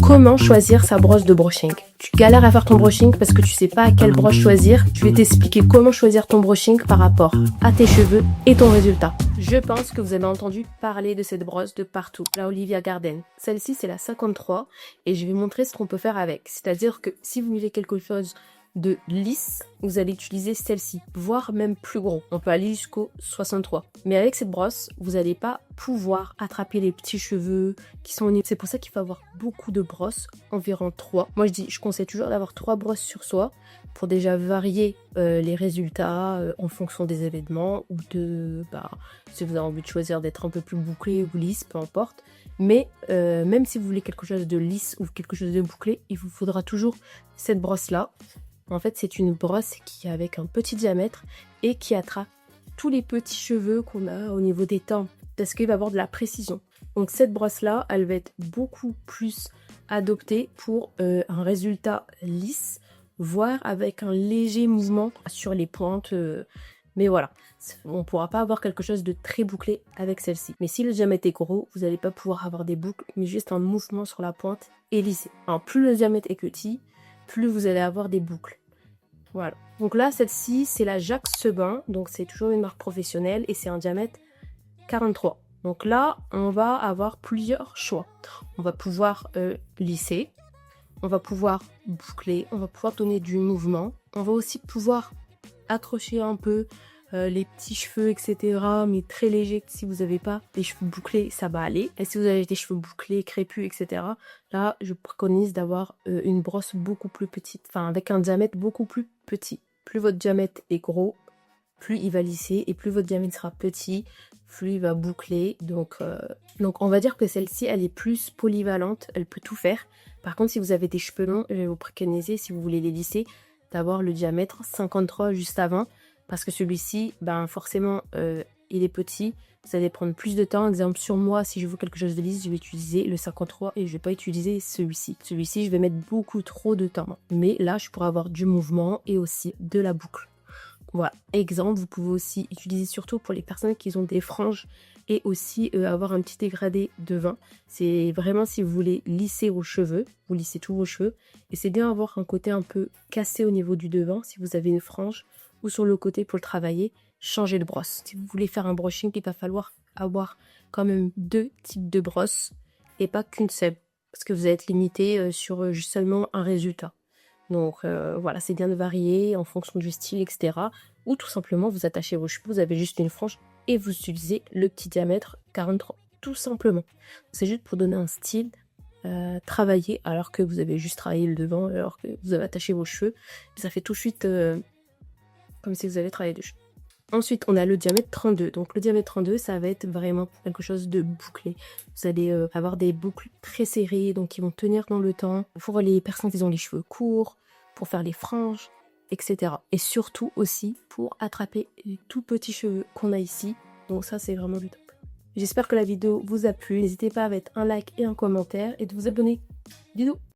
Comment choisir sa brosse de brushing? Tu galères à faire ton brushing parce que tu sais pas à quelle brosse choisir. Je vais t'expliquer comment choisir ton brushing par rapport à tes cheveux et ton résultat. Je pense que vous avez entendu parler de cette brosse de partout, la Olivia Garden. Celle-ci, c'est la 53 et je vais montrer ce qu'on peut faire avec. C'est-à-dire que si vous voulez quelque chose de lisse, vous allez utiliser celle-ci, voire même plus gros. On peut aller jusqu'au 63. Mais avec cette brosse, vous n'allez pas pouvoir attraper les petits cheveux qui sont au niveau. C'est pour ça qu'il faut avoir beaucoup de brosses, environ 3. Moi, je conseille toujours d'avoir 3 brosses sur soi pour déjà varier les résultats en fonction des événements ou de, si vous avez envie de choisir d'être un peu plus bouclé ou lisse, peu importe. Mais même si vous voulez quelque chose de lisse ou quelque chose de bouclé, il vous faudra toujours cette brosse-là. En fait, c'est une brosse qui est avec un petit diamètre et qui attrape tous les petits cheveux qu'on a au niveau des tempes parce qu'il va avoir de la précision. Donc cette brosse-là, elle va être beaucoup plus adoptée pour un résultat lisse, voire avec un léger mouvement sur les pointes. Mais voilà, on ne pourra pas avoir quelque chose de très bouclé avec celle-ci. Mais si le diamètre est gros, vous n'allez pas pouvoir avoir des boucles, mais juste un mouvement sur la pointe et lissé. Alors plus le diamètre est petit, plus vous allez avoir des boucles. Voilà. Donc là, celle-ci, c'est la Jacques Sebin. Donc c'est toujours une marque professionnelle et c'est un diamètre 43. Donc là, on va avoir plusieurs choix. On va pouvoir lisser, on va pouvoir boucler, on va pouvoir donner du mouvement. On va aussi pouvoir accrocher un peu les petits cheveux, etc. Mais très léger. Si vous n'avez pas des cheveux bouclés, ça va aller. Et si vous avez des cheveux bouclés, crépus, etc. Là, je préconise d'avoir une brosse beaucoup plus petite. Enfin, avec un diamètre beaucoup plus petit. Plus votre diamètre est gros, plus il va lisser. Et plus votre diamètre sera petit, plus il va boucler. Donc on va dire que celle-ci, elle est plus polyvalente. Elle peut tout faire. Par contre, si vous avez des cheveux longs, je vais vous préconiser, si vous voulez les lisser, d'avoir le diamètre 53 juste avant. Parce que celui-ci, forcément, il est petit. Vous allez prendre plus de temps. Exemple, sur moi, si je veux quelque chose de lisse, je vais utiliser le 53 et je ne vais pas utiliser celui-ci. Celui-ci, je vais mettre beaucoup trop de temps. Mais là, je pourrais avoir du mouvement et aussi de la boucle. Voilà. Exemple, vous pouvez aussi utiliser surtout pour les personnes qui ont des franges et aussi avoir un petit dégradé devant. C'est vraiment si vous voulez lisser vos cheveux, vous lissez tous vos cheveux. Et c'est bien avoir un côté un peu cassé au niveau du devant si vous avez une frange. Ou sur le côté pour le travailler, changer de brosse. Si vous voulez faire un brushing, il va falloir avoir quand même 2 types de brosses et pas qu'une seule. Parce que vous allez être limité sur juste seulement un résultat. Donc voilà, c'est bien de varier en fonction du style, etc. Ou tout simplement, vous attachez vos cheveux, vous avez juste une frange et vous utilisez le petit diamètre 43. Tout simplement. C'est juste pour donner un style travaillé alors que vous avez juste travaillé le devant, alors que vous avez attaché vos cheveux. Ça fait tout de suite... comme si vous allez travailler dessus. Ensuite, on a le diamètre 32. Donc le diamètre 32, ça va être vraiment quelque chose de bouclé. Vous allez avoir des boucles très serrées, donc qui vont tenir dans le temps. Pour les personnes qui ont les cheveux courts, pour faire les franges, etc. Et surtout aussi pour attraper les tout petits cheveux qu'on a ici. Donc ça, c'est vraiment du top. J'espère que la vidéo vous a plu. N'hésitez pas à mettre un like et un commentaire et de vous abonner. Bisous!